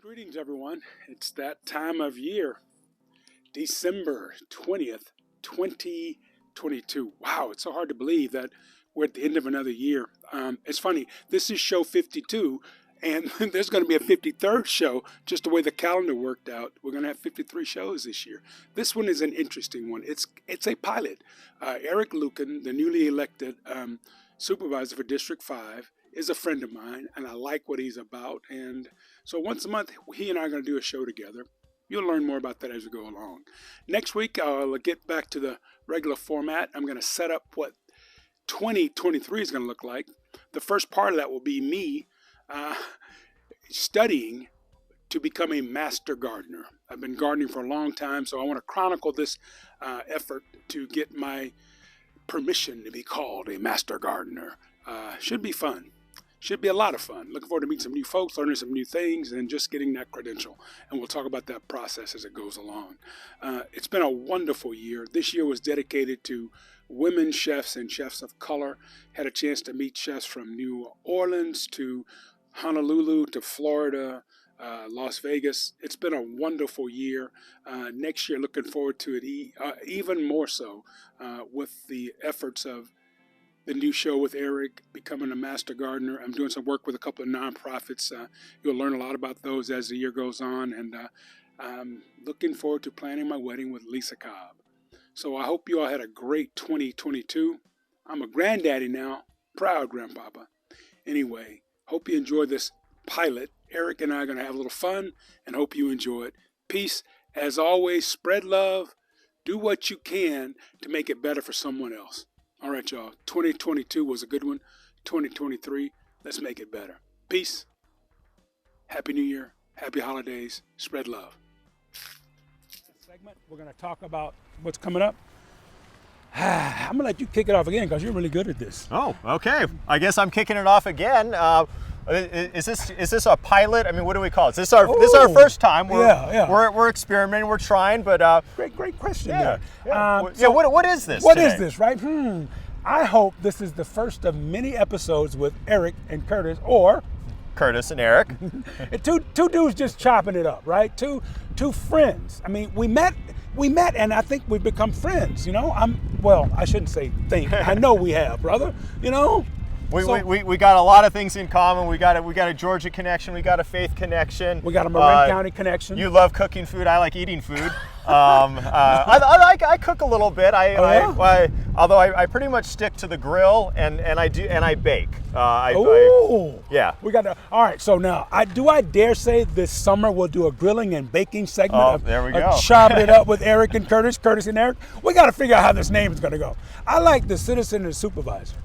Greetings, everyone. It's that time of year, December 20th, 2022. Wow, it's so hard to believe that we're at the end of another year. It's funny, this is show 52, and there's going to be a 53rd show, just the way the calendar worked out. We're going to have 53 shows this year. This one is an interesting one. It's a pilot. Eric Lucan, the newly elected supervisor for District 5, is a friend of mine, and I like what he's about. And so once a month, he and I are going to do a show together. You'll learn more about that as we go along. Next week, I'll get back to the regular format. I'm going to set up what 2023 is going to look like. The first part of that will be me studying to become a master gardener. I've been gardening for a long time, so I want to chronicle this effort to get my permission to be called a master gardener. Should be fun. Should be a lot of fun. Looking forward to meeting some new folks, learning some new things, and just getting that credential. And we'll talk about that process as it goes along. It's been a wonderful year. This year was dedicated to women chefs and chefs of color. Had a chance to meet chefs from New Orleans to Honolulu to Florida, Las Vegas. It's been a wonderful year. Next year, looking forward to it even more so with the efforts of the new show with Eric, becoming a master gardener. I'm doing some work with a couple of nonprofits. You'll learn a lot about those as the year goes on. And I'm looking forward to planning my wedding with Lisa Cobb. So I hope you all had a great 2022. I'm a granddaddy now, proud grandpapa. Anyway, hope you enjoy this pilot. Eric and I are going to have a little fun and hope you enjoy it. Peace. As always, spread love. Do what you can to make it better for someone else. All right, y'all. 2022 was a good one. 2023, let's make it better. Peace. Happy New Year. Happy holidays. Spread love. This segment, we're going to talk about what's coming up. I'm going to let you kick it off again because you're really good at this. Oh, okay. I guess I'm kicking it off again. Is this a pilot? I mean, what do we call it? This is our first time. We're experimenting. We're trying, but great question. Yeah. So what is this? What today? is this? Right? I hope this is the first of many episodes with Eric and Curtis, or Curtis and Eric. two dudes just chopping it up, right? Two friends. I mean, we met, and I think we've become friends. You know, I shouldn't say think. I know we have, brother. You know. We got a lot of things in common. We got a Georgia connection. We got a faith connection. We got a Marin County connection. You love cooking food. I like eating food. I cook a little bit. Although I pretty much stick to the grill and I bake. Yeah. We got all right. So now, I dare say this summer we'll do a grilling and baking segment. There we go. Chopping it up with Eric and Curtis and Eric. We got to figure out how this name is going to go. I like the citizen and the supervisor.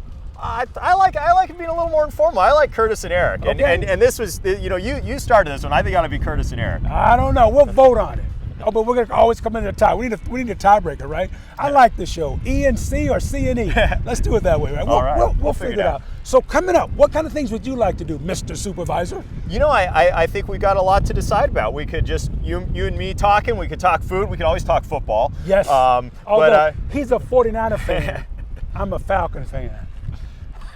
I like it being a little more informal. I like Curtis and Eric, and this was, you started this one. I think it ought to be Curtis and Eric. I don't know. We'll vote on it. Oh, but we're gonna always come into a tie. We need a tiebreaker, right? I like the show. E and C or C and E. Let's do it that way, right? All right. We'll figure it out. So coming up, what kind of things would you like to do, Mr. Supervisor? I think we got a lot to decide about. We could just you and me talking. We could talk food. We could always talk football. Yes. Although he's a 49er fan. I'm a Falcon fan.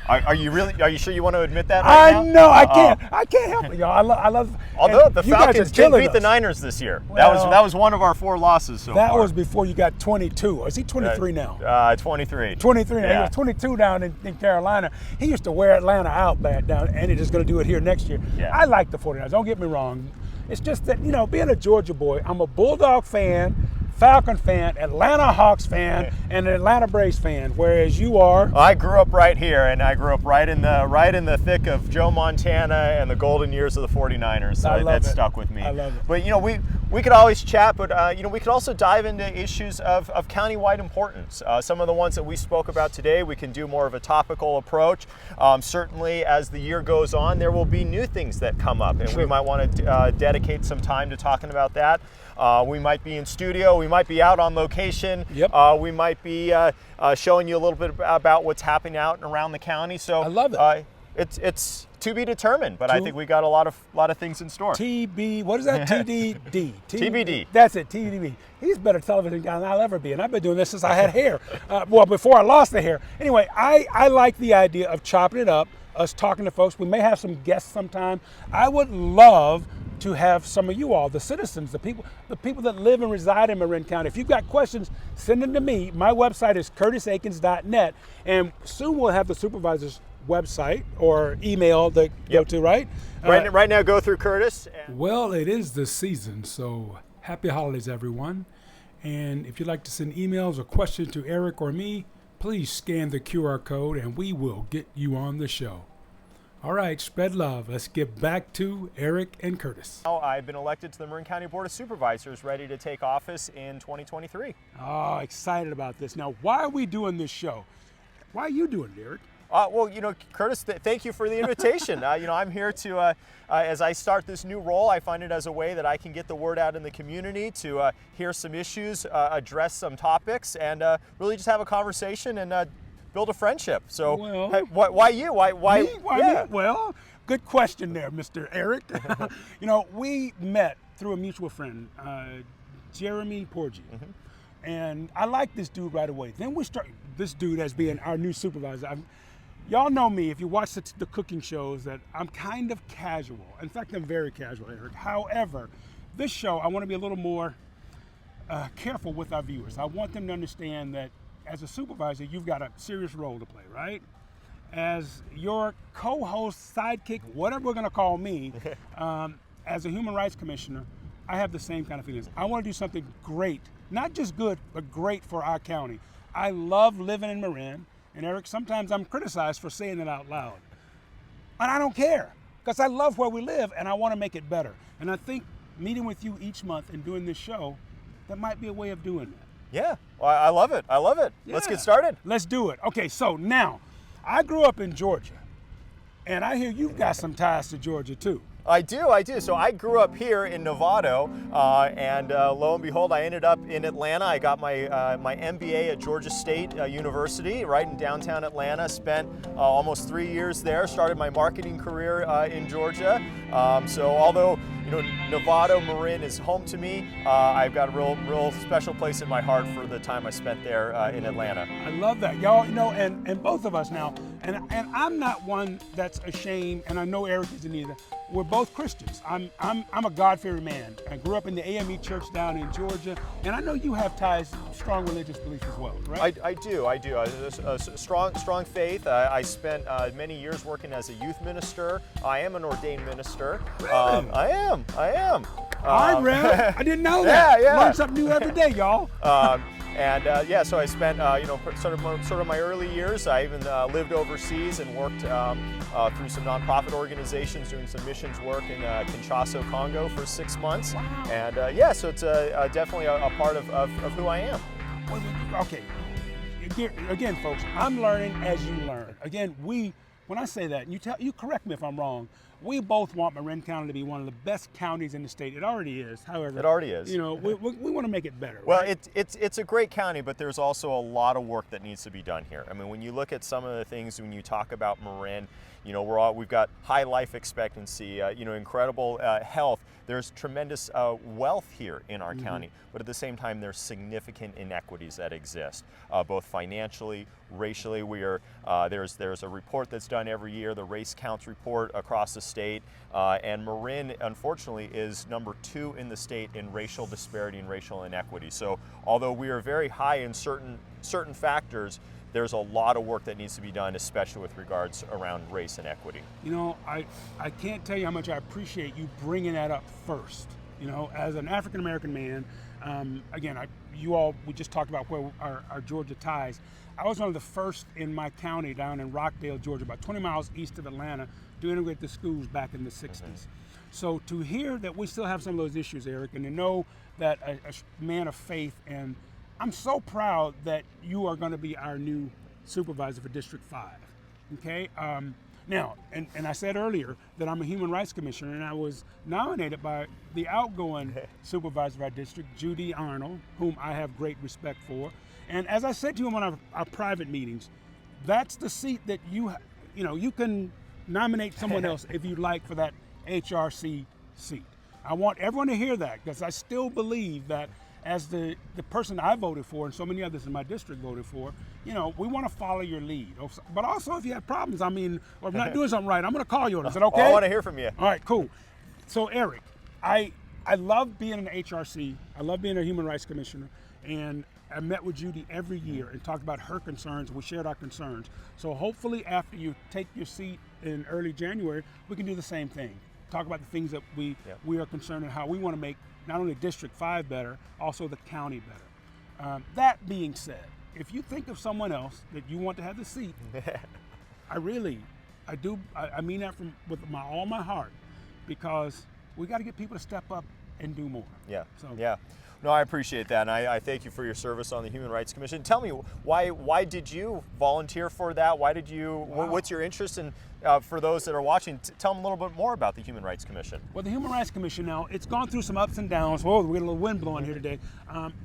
Are you sure you want to admit that right now? I know. I can't help it, y'all. I love. Although the Falcons did beat the Niners this year. Well, that was one of our 4 losses so far. That was before you got 22. Or is he 23 now? 23. 23 now. Yeah. He was 22 down in Carolina. He used to wear Atlanta out back down, and he's just going to do it here next year. Yeah. I like the 49ers. Don't get me wrong. It's just that, being a Georgia boy, I'm a Bulldog fan, Falcon fan, Atlanta Hawks fan, and an Atlanta Braves fan, whereas you are. I grew up right here, and I grew up right in the thick of Joe Montana and the golden years of the 49ers. So that stuck with me. I love it. But we could always chat, but we could also dive into issues of countywide importance. Some of the ones that we spoke about today, we can do more of a topical approach. Certainly, as the year goes on, there will be new things that come up, and we might want to dedicate some time to talking about that. We might be in studio, we might be out on location, we might be showing you a little bit about what's happening out and around the county. So I love it. It's to be determined, but I think we got a lot of things in store. What is that? TDD. TBD. That's it, TBD. He's a better television guy than I'll ever be, and I've been doing this since I had hair. Before I lost the hair. Anyway, I like the idea of chopping it up, us talking to folks. We may have some guests sometime. I would love to have some of you all, the citizens, the people that live and reside in Marin County. If you've got questions, send them to me. My website is curtisaikens.net, and soon we'll have the supervisor's website or email to go to, right? Right now, go through Curtis. Well, it is the season, so happy holidays, everyone. And if you'd like to send emails or questions to Eric or me, please scan the QR code and we will get you on the show. All right, spread love. Let's get back to Eric and Curtis. Now I've been elected to the Marin County Board of Supervisors, ready to take office in 2023. Oh, excited about this. Now, why are we doing this show? Why are you doing it, Eric? Well, Curtis, thank you for the invitation. I'm here to, as I start this new role, I find it as a way that I can get the word out in the community to hear some issues, address some topics, and really just have a conversation and build a friendship. So, why you? Why me? Me? Well, good question there, Mr. Eric. We met through a mutual friend, Jeremy Porgy. Mm-hmm. And I liked this dude right away. Then we start this dude as being our new supervisor. Y'all know me, if you watch the cooking shows, that I'm kind of casual. In fact, I'm very casual, Eric. However, this show, I want to be a little more careful with our viewers. I want them to understand that as a supervisor, you've got a serious role to play, right? As your co-host, sidekick, whatever we're going to call me, as a human rights commissioner, I have the same kind of feelings. I want to do something great, not just good, but great for our county. I love living in Marin. And Eric, sometimes I'm criticized for saying it out loud. And I don't care, because I love where we live and I want to make it better. And I think meeting with you each month and doing this show, that might be a way of doing that. Yeah, well, I love it. Yeah. Let's get started. Let's do it. Okay, so now, I grew up in Georgia, and I hear you've got some ties to Georgia too. I do. So I grew up here in Novato, and lo and behold, I ended up in Atlanta. I got my MBA at Georgia State University, right in downtown Atlanta. Spent almost 3 years there. Started my marketing career in Georgia. So although Novato, Marin is home to me, I've got a real special place in my heart for the time I spent there in Atlanta. I love that, y'all. And both of us now, and I'm not one that's ashamed, and I know Eric isn't either. We're both Christians. I'm a God-fearing man. I grew up in the AME church down in Georgia, and I know you have ties, strong religious beliefs as well, right? I do. A strong faith. I spent many years working as a youth minister. I am an ordained minister. Really? I am. All right, Rev. I didn't know that. Yeah. Learn something new every day, y'all. So I spent sort of my early years. I even lived overseas and worked through some nonprofit organizations doing some missions work in Kinshasa, Congo for 6 months. Wow. And so it's definitely a part of who I am. Okay. Again, folks, I'm learning as you learn. Again, when I say that, and you correct me if I'm wrong, we both want Marin County to be one of the best counties in the state. It already is, however. It already is. We want to make it better. Well, right? it's a great county, but there's also a lot of work that needs to be done here. I mean, when you look at some of the things, when you talk about Marin, we've got high life expectancy, incredible health. There's tremendous wealth here in our county, but at the same time, there's significant inequities that exist, both financially, racially. There's a report that's done every year, the Race Counts report across the state, and Marin, unfortunately, is number 2 in the state in racial disparity and racial inequity. So, although we are very high in certain factors, there's a lot of work that needs to be done, especially with regards around race and equity. I can't tell you how much I appreciate you bringing that up first. As an African-American man, we just talked about where our Georgia ties. I was one of the first in my county down in Rockdale, Georgia, about 20 miles east of Atlanta, to integrate the schools back in the 60s. So to hear that we still have some of those issues, Eric, and to know that a man of faith, and I'm so proud that you are going to be our new supervisor for District 5, okay? Now, and I said earlier that I'm a human rights commissioner, and I was nominated by the outgoing supervisor of our district, Judy Arnold, whom I have great respect for. And as I said to him on our private meetings, that's the seat that you can nominate someone else if you'd like for that HRC seat. I want everyone to hear that, because I still believe that as the person I voted for and so many others in my district voted for, we want to follow your lead. But also, if you have problems, or if not doing something right, I'm going to call you on it. Is that okay? Well, I want to hear from you. All right, cool. So, Eric, I love being an HRC. I love being a Human Rights Commissioner, and I met with Judy every year and talked about her concerns. We shared our concerns. So hopefully after you take your seat in early January, we can do the same thing. Talk about the things that we are concerned and how we want to make not only District 5 better, also the county better. That being said, if you think of someone else that you want to have the seat, I mean that with all my heart, because we got to get people to step up and do more. Yeah. So. Yeah. No, I appreciate that, and I thank you for your service on the Human Rights Commission. Tell me, why did you volunteer for that? Why did you? Wow. What's your interest in? For those that are watching, tell them a little bit more about the Human Rights Commission. Well, the Human Rights Commission now, it's gone through some ups and downs. Whoa, we got a little wind blowing here today.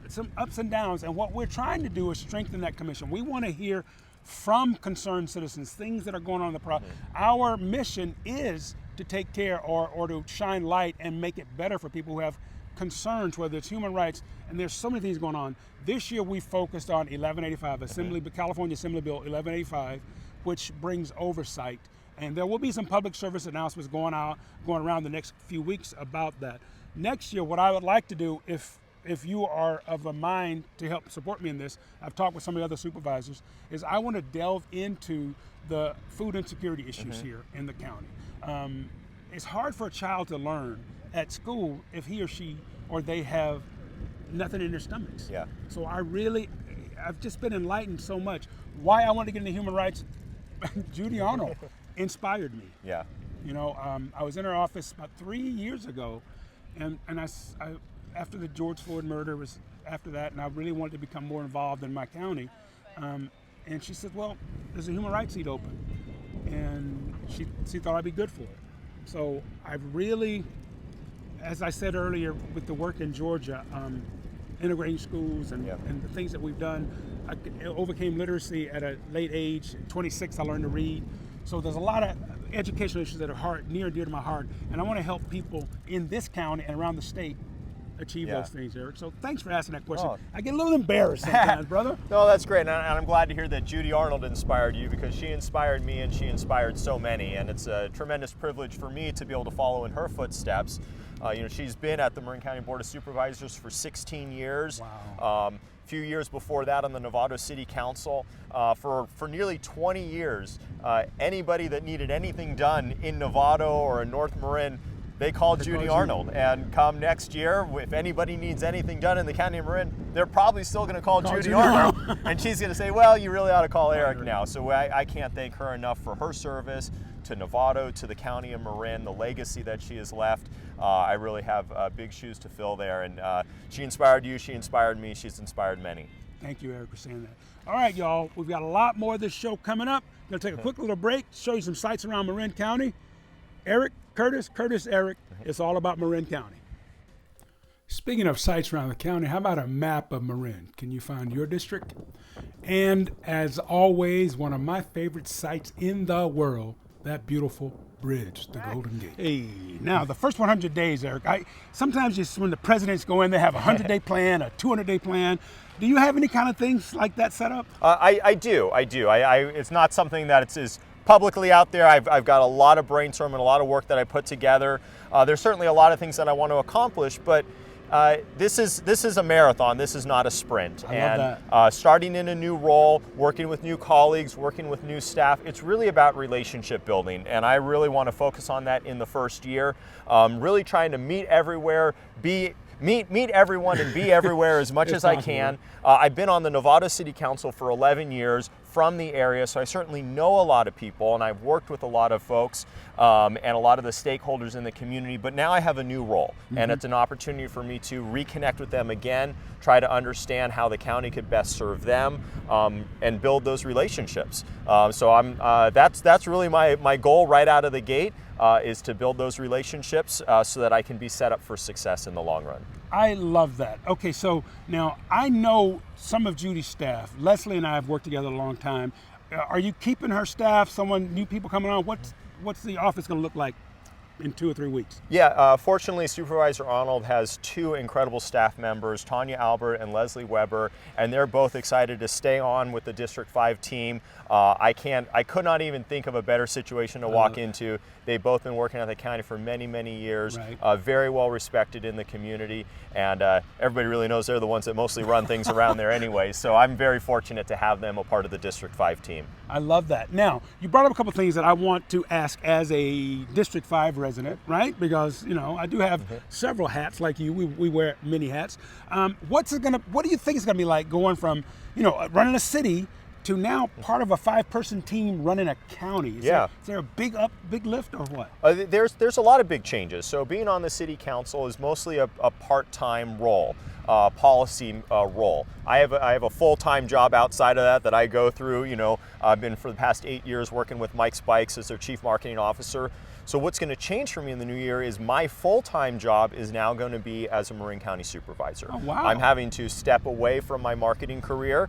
Some ups and downs, and what we're trying to do is strengthen that commission. We want to hear from concerned citizens, things that are going on in the process. Our mission is to take care or to shine light and make it better for people who have concerns, whether it's human rights, and there's so many things going on. This year we focused on 1185, California Assembly Bill 1185, which brings oversight. And there will be some public service announcements going around the next few weeks about that. Next year, what I would like to do, if you are of a mind to help support me in this, I've talked with some of the other supervisors, is I want to delve into the food insecurity issues here in the county. It's hard for a child to learn at school if he or she or they have nothing in their stomachs. Yeah. So I've just been enlightened so much. Why I wanted to get into human rights, Judy Arnold inspired me. Yeah. You know, I was in her office about 3 years ago, and I after the George Floyd murder was after that, and I really wanted to become more involved in my county. And she said, well, there's a human rights seat open, and she thought I'd be good for it. So I've really, as I said earlier, with the work in Georgia, integrating schools and the things that we've done, I overcame literacy at a late age. At 26, I learned to read. So there's a lot of educational issues that are near and dear to my heart, and I want to help people in this county and around the state achieve those things, Eric. So thanks for asking that question. I get a little embarrassed sometimes, brother. No, that's great, and I'm glad to hear that Judy Arnold inspired you, because she inspired me and she inspired so many, and it's a tremendous privilege for me to be able to follow in her footsteps. She's been at the Marin County Board of Supervisors for 16 years. Wow. A few years before that on the Novato City Council. For nearly 20 years, anybody that needed anything done in Novato or in North Marin, they called Judy Arnold. And come next year, if anybody needs anything done in the County of Marin, they're probably still going to call Judy Arnold. And she's going to say, well, you really ought to call Eric now. So I can't thank her enough for her service to Novato, to the County of Marin, the legacy that she has left. I really have big shoes to fill there. And she inspired you, she inspired me, she's inspired many. Thank you, Eric, for saying that. All right, y'all, we've got a lot more of this show coming up. Going to take a quick little break, show you some sights around Marin County. Eric, Curtis, Eric, it's all about Marin County. Speaking of sites around the county, how about a map of Marin? Can you find your district? And as always, one of my favorite sites in the world, that beautiful bridge, the Golden Gate. Hey, now the first 100 days, Eric, sometimes just when the presidents go in, they have a 100-day plan, a 200-day plan. Do you have any kind of things like that set up? I do. It's not something that is publicly out there. I've got a lot of brainstorming and a lot of work that I put together. There's certainly a lot of things that I want to accomplish, but this is a marathon. This is not a sprint. I love that. Starting in a new role, working with new colleagues, working with new staff, it's really about relationship building, and I really want to focus on that in the first year. Really trying to meet everywhere, meet everyone and be everywhere as much as I can. I've been on the Novato City Council for 11 years from the area, so I certainly know a lot of people, and I've worked with a lot of folks and a lot of the stakeholders in the community, but now I have a new role, and it's an opportunity for me to reconnect with them again, try to understand how the county could best serve them, and build those relationships. So that's really my goal right out of the gate, is to build those relationships so that I can be set up for success in the long run. I love that. Okay, so now I know some of Judy's staff. Leslie and I have worked together a long time. Are you keeping her staff, new people coming on? What's the office going to look like? in 2 or 3 weeks? Yeah, fortunately, Supervisor Arnold has two incredible staff members, Tanya Albert and Leslie Weber, and they're both excited to stay on with the District 5 team. I could not even think of a better situation to walk into. They've both been working at the county for many, many years, Right. very well respected in the community, and everybody really knows they're the ones that mostly run things around there anyway, so I'm very fortunate to have them a part of the District 5 team. I love that. Now, you brought up a couple things that I want to ask as a District 5 resident, right? Because, I do have several hats like you. We wear many hats. What do you think it's going to be like going from, running a city to now part of a 5-person team running a county? Is there a big lift or what? There's a lot of big changes. So being on the city council is mostly a part-time role. Policy role. I have a full-time job outside of that I go through. I've been for the past 8 years working with Mike Spikes as their chief marketing officer. So what's going to change for me in the new year is my full-time job is now going to be as a Marin County supervisor. Oh, wow. I'm having to step away from my marketing career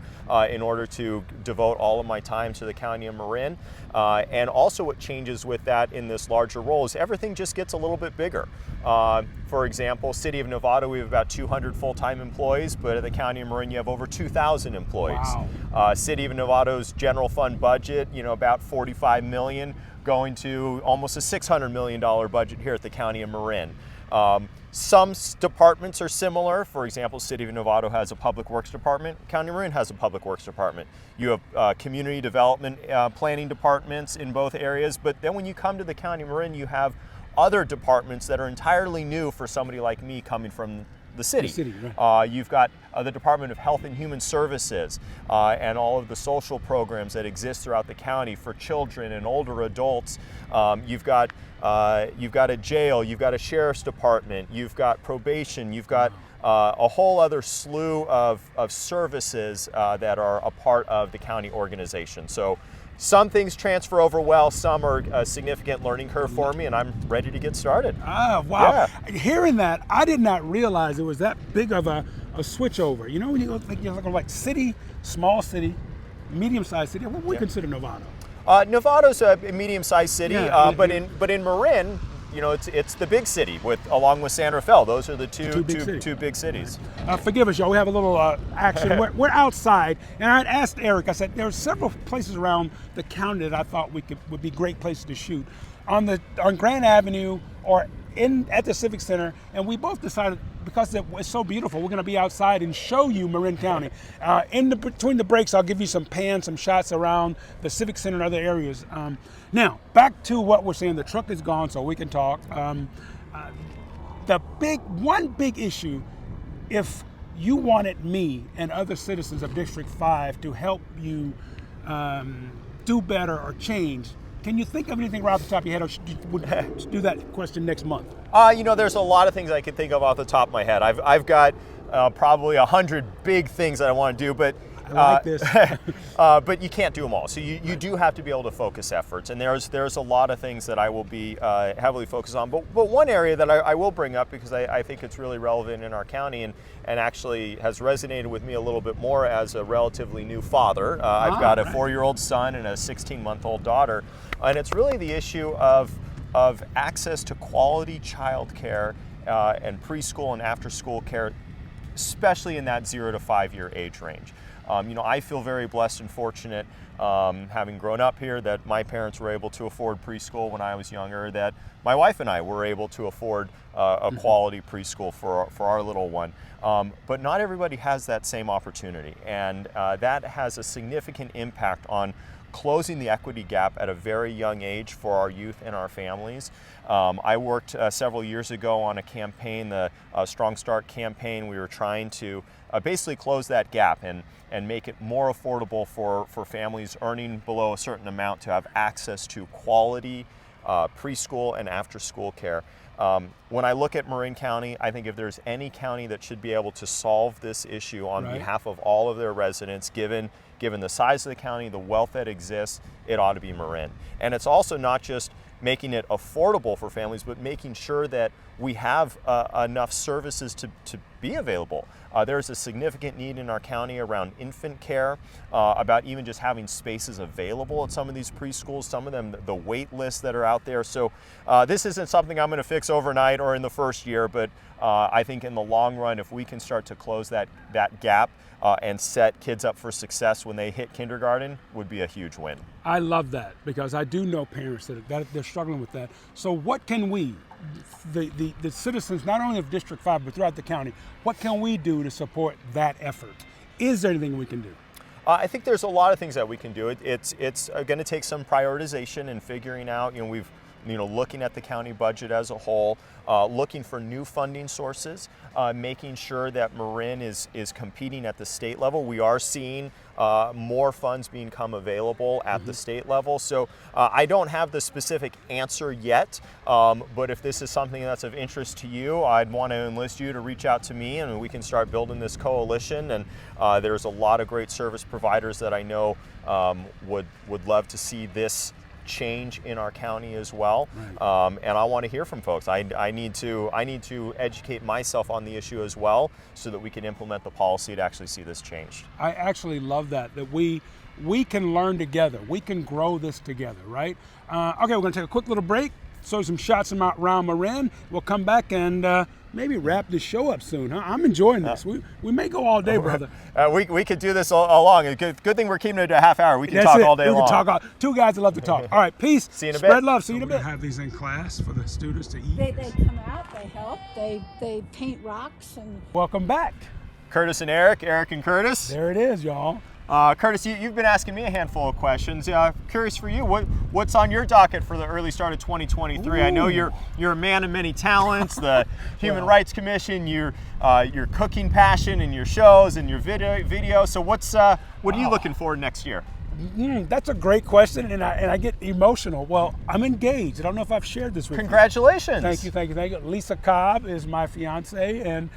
in order to devote all of my time to the county of Marin. And also what changes with that in this larger role is everything just gets a little bit bigger. For example, City of Novato, we have about 200 full-time employees, but at the County of Marin, you have over 2,000 employees. Wow. City of Novato's general fund budget, about $45 million, going to almost a $600 million budget here at the County of Marin. Some departments are similar. For example, City of Novato has a public works department. County of Marin has a public works department. You have community development planning departments in both areas, but then when you come to the County of Marin, you have other departments that are entirely new for somebody like me coming from the city. Right. You've got the Department of Health and Human Services and all of the social programs that exist throughout the county for children and older adults. You've got a jail, you've got a sheriff's department, you've got probation, you've got a whole other slew of services that are a part of the county organization. So some things transfer over well, some are a significant learning curve for me, and I'm ready to get started. Ah, wow. Yeah. Hearing that, I did not realize it was that big of a switch over. When you think you're looking like city, small city, medium-sized city, what we consider Novato? Novato's a medium-sized city, but in Marin, it's the big city along with San Rafael. Those are the two big cities. Forgive us, y'all. We have a little action. We're outside, and I asked Eric. I said there are several places around the county that I thought would be great places to shoot on Grand Avenue or at the Civic Center, and we both decided because it's so beautiful, we're going to be outside and show you Marin County. Between the breaks, I'll give you some shots around the Civic Center and other areas. Now, back to what we're saying. The truck is gone, so we can talk. One big issue, if you wanted me and other citizens of District 5 to help you do better or change, can you think of anything right off the top of your head, or would do that question next month? There's a lot of things I can think of off the top of my head. I've got probably 100 big things that I want to do, but I like this. but you can't do them all. So you do have to be able to focus efforts, and there's a lot of things that I will be heavily focused on. But one area that I will bring up, because I think it's really relevant in our county and actually has resonated with me a little bit more as a relatively new father. I've got a 4-year-old son and a 16-month-old daughter, and it's really the issue of access to quality child care and preschool and after-school care, especially in that 0 to 5 year age range. I feel very blessed and fortunate, having grown up here, that my parents were able to afford preschool when I was younger, that my wife and I were able to afford a quality preschool for our little one. But not everybody has that same opportunity, and that has a significant impact on closing the equity gap at a very young age for our youth and our families. I worked several years ago on a campaign, the Strong Start campaign. We were trying to basically close that gap and make it more affordable for families earning below a certain amount to have access to quality preschool and after-school care. When I look at Marin County, I think if there's any county that should be able to solve this issue on behalf of all of their residents, given the size of the county, the wealth that exists, it ought to be Marin. And it's also not just making it affordable for families, but making sure that we have enough services to be available. There's a significant need in our county around infant care, about even just having spaces available at some of these preschools, some of them, the wait lists that are out there. So this isn't something I'm going to fix overnight or in the first year, but I think in the long run, if we can start to close that gap and set kids up for success when they hit kindergarten, would be a huge win. I love that, because I do know parents that they're struggling with that. So what can we, the citizens, not only of District 5, but throughout the county, what can we do to support that effort? Is there anything we can do? I think there's a lot of things that we can do. It's going to take some prioritization and figuring out, looking at the county budget as a whole, looking for new funding sources, making sure that Marin is competing at the state level. We are seeing more funds become available at the state level. So I don't have the specific answer yet, but if this is something that's of interest to you, I'd want to enlist you to reach out to me, and we can start building this coalition. And there's a lot of great service providers that I know would love to see this change in our county as well. Right. And I want to hear from folks. I need to educate myself on the issue as well, so that we can implement the policy to actually see this changed. I actually love that we can learn together. We can grow this together, right? Okay, we're going to take a quick little break, show some shots around Marin. We'll come back and maybe wrap this show up soon, huh? I'm enjoying this. We may go all day, brother. We could do this all along. Good thing we're keeping it to a half hour. We can talk all day long. We can talk two guys that love to talk. All right, peace. See you in a Spread bit. love. See you in a bit. Have these in class for the students to eat. They come out, they help, they paint rocks and... Welcome back. Curtis and Eric and Curtis. There it is, y'all. Curtis, you've been asking me a handful of questions. Curious for you, what's on your docket for the early start of 2023? Ooh. I know you're a man of many talents. The Human Rights Commission, your cooking passion, and your shows and your video. So what are you looking for next year? That's a great question, and I get emotional. Well, I'm engaged. I don't know if I've shared this with Congratulations. you. Thank you. Lisa Cobb is my fiance, and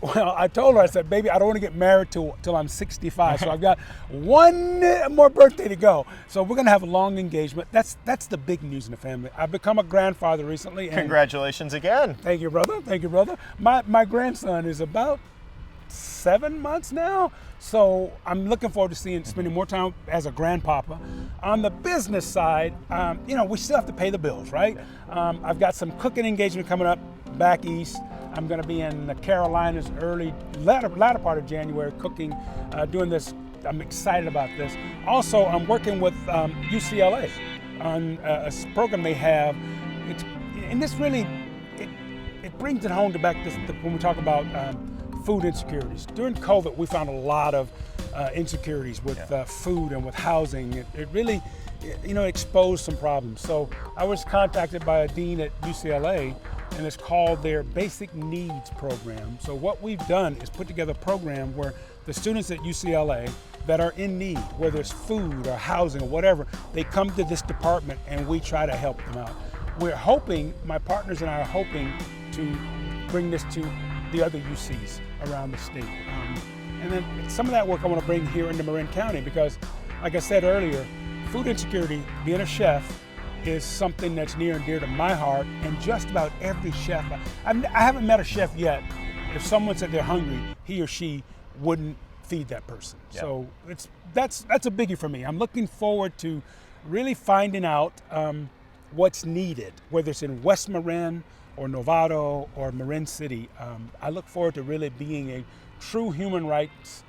well, I told her, I said, baby, I don't want to get married till I'm 65. So I've got one more birthday to go. So we're going to have a long engagement. That's the big news in the family. I've become a grandfather recently. And congratulations again. Thank you, brother. Thank you, brother. My grandson is about 7 months now. So I'm looking forward to spending more time as a grandpapa. On the business side, we still have to pay the bills, right? I've got some cooking engagement coming up back east. I'm going to be in the Carolinas latter part of January cooking, doing this. I'm excited about this. Also, I'm working with UCLA on a program they have. And this really, it brings it home to when we talk about food insecurities. During COVID, we found a lot of insecurities with food and with housing. It really, exposed some problems. So I was contacted by a dean at UCLA, and it's called their Basic Needs Program. So what we've done is put together a program where the students at UCLA that are in need, whether it's food or housing or whatever, they come to this department and we try to help them out. We're hoping, my partners and I are hoping to bring this to the other UCs around the state. And then some of that work I want to bring here into Marin County because, like I said earlier, food insecurity, being a chef, is something that's near and dear to my heart, and just about every chef. I haven't met a chef yet, if someone said they're hungry, he or she wouldn't feed that person. Yeah. So that's a biggie for me. I'm looking forward to really finding out what's needed, whether it's in West Marin or Novato or Marin City. I look forward to really being a true human rights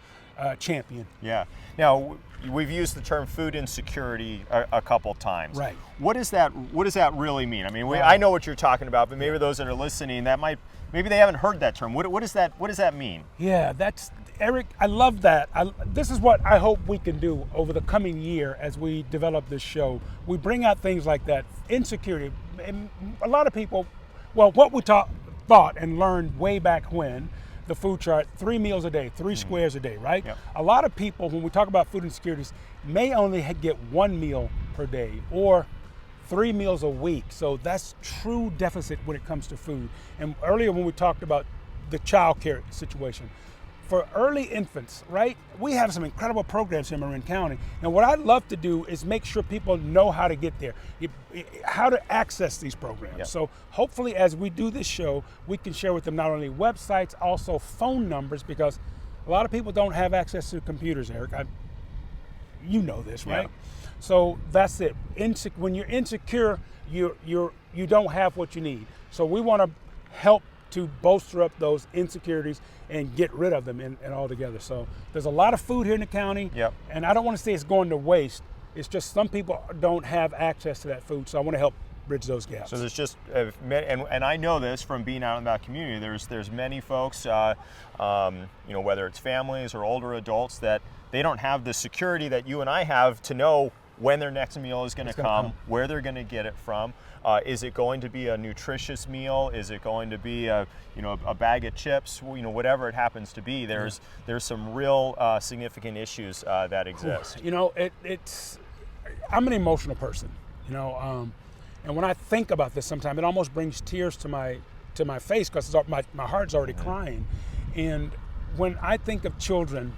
champion. Yeah. Now, we've used the term food insecurity a couple times. Right. What does that really mean? I mean, I know what you're talking about, but maybe those that are listening, maybe they haven't heard that term. What does that mean? Yeah, that's Eric. I love that. This is what I hope we can do over the coming year as we develop this show. We bring out things like that. Insecurity. And a lot of people, what we thought and learned way back when. The food chart, 3 meals a day, 3 squares a day, right? Yep. A lot of people, when we talk about food insecurities, may only get 1 meal per day or 3 meals a week. So that's true deficit when it comes to food. And earlier when we talked about the child care situation, for early infants, right? We have some incredible programs in Marin County. And what I'd love to do is make sure people know how to get there, how to access these programs. Yeah. So hopefully as we do this show, we can share with them not only websites, also phone numbers, because a lot of people don't have access to computers, Eric. You know this, right? Yeah. So that's it. When you're insecure, you don't have what you need. So we want to help to bolster up those insecurities and get rid of them and all together. So there's a lot of food here in the county, Yep. and I don't want to say it's going to waste. It's just some people don't have access to that food, so I want to help bridge those gaps. So there's just, and I know this from being out in that community, there's many folks, whether it's families or older adults, that they don't have the security that you and I have to know when their next meal is going to come, where they're going to get it from. Is it going to be a nutritious meal? Is it going to be a bag of chips? Whatever it happens to be, there's some real significant issues that exist. I'm an emotional person, and when I think about this, sometimes it almost brings tears to my face because my heart's already crying. And when I think of children,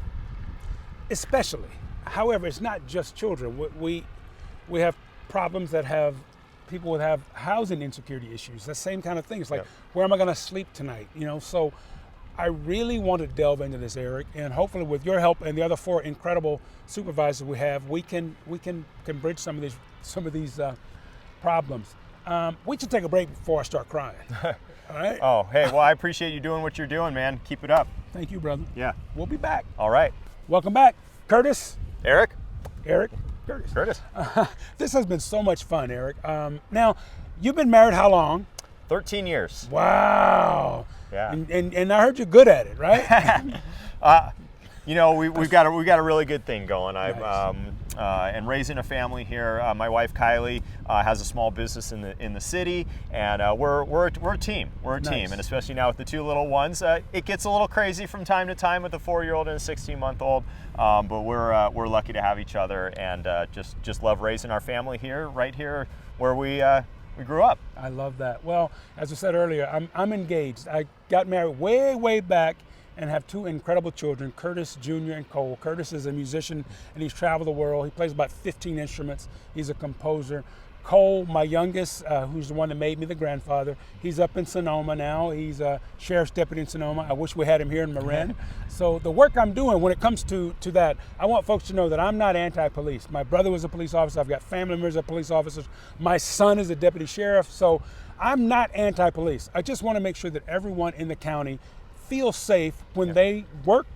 especially, however, it's not just children. We have problems that have people that have housing insecurity issues. The same kind of thing. It's like, where am I going to sleep tonight? So I really want to delve into this, Eric, and hopefully with your help and the other 4 incredible supervisors we have, we can bridge some of these problems. We should take a break before I start crying. All right? Oh, hey, well, I appreciate you doing what you're doing, man. Keep it up. Thank you, brother. Yeah. We'll be back. All right. Welcome back, Curtis. Eric? Curtis. This has been so much fun, Eric. Now, you've been married how long? 13 years. Wow. Yeah. And I heard you're good at it, right? We've got a really good thing going. Nice. And raising a family here. My wife Kylie has a small business in the city, and we're a team. We're a team, and especially now with the 2 little ones, it gets a little crazy from time to time with a 4-year-old and a 16-month-old. But we're lucky to have each other, and just love raising our family here, right here where we grew up. I love that. Well, as I said earlier, I'm engaged. I got married way back and have 2 incredible children, Curtis Jr. and Cole. Curtis is a musician and he's traveled the world. He plays about 15 instruments. He's a composer. Cole, my youngest, who's the one that made me the grandfather, he's up in Sonoma now. He's a sheriff's deputy in Sonoma. I wish we had him here in Marin. So the work I'm doing when it comes to that, I want folks to know that I'm not anti-police. My brother was a police officer. I've got family members that are police officers. My son is a deputy sheriff. So I'm not anti-police. I just want to make sure that everyone in the county feel safe when they work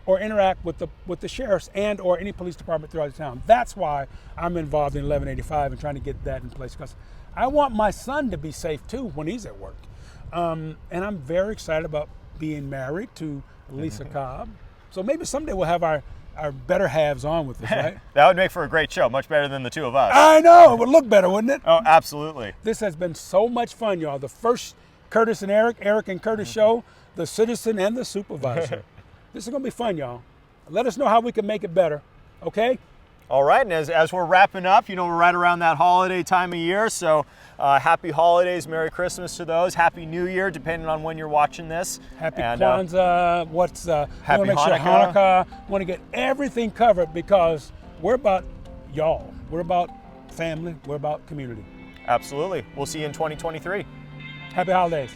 or interact with the sheriffs and or any police department throughout the town. That's why I'm involved in 1185 and trying to get that in place, because I want my son to be safe too when he's at work. And I'm very excited about being married to Lisa Cobb. So maybe someday we'll have our better halves on with us, right? That would make for a great show, much better than the 2 of us. I know, it would look better, wouldn't it? Oh, absolutely. This has been so much fun, y'all. The first Curtis and Eric and Curtis show, the citizen and the supervisor. This is going to be fun, y'all. Let us know how we can make it better, okay? All right, and as we're wrapping up, we're right around that holiday time of year, so happy holidays, Merry Christmas to those, Happy New Year, depending on when you're watching this. Happy Kwanzaa, Happy we want to make sure Hanukkah. Want to get everything covered because we're about y'all. We're about family, we're about community. Absolutely. We'll see you in 2023. Happy holidays.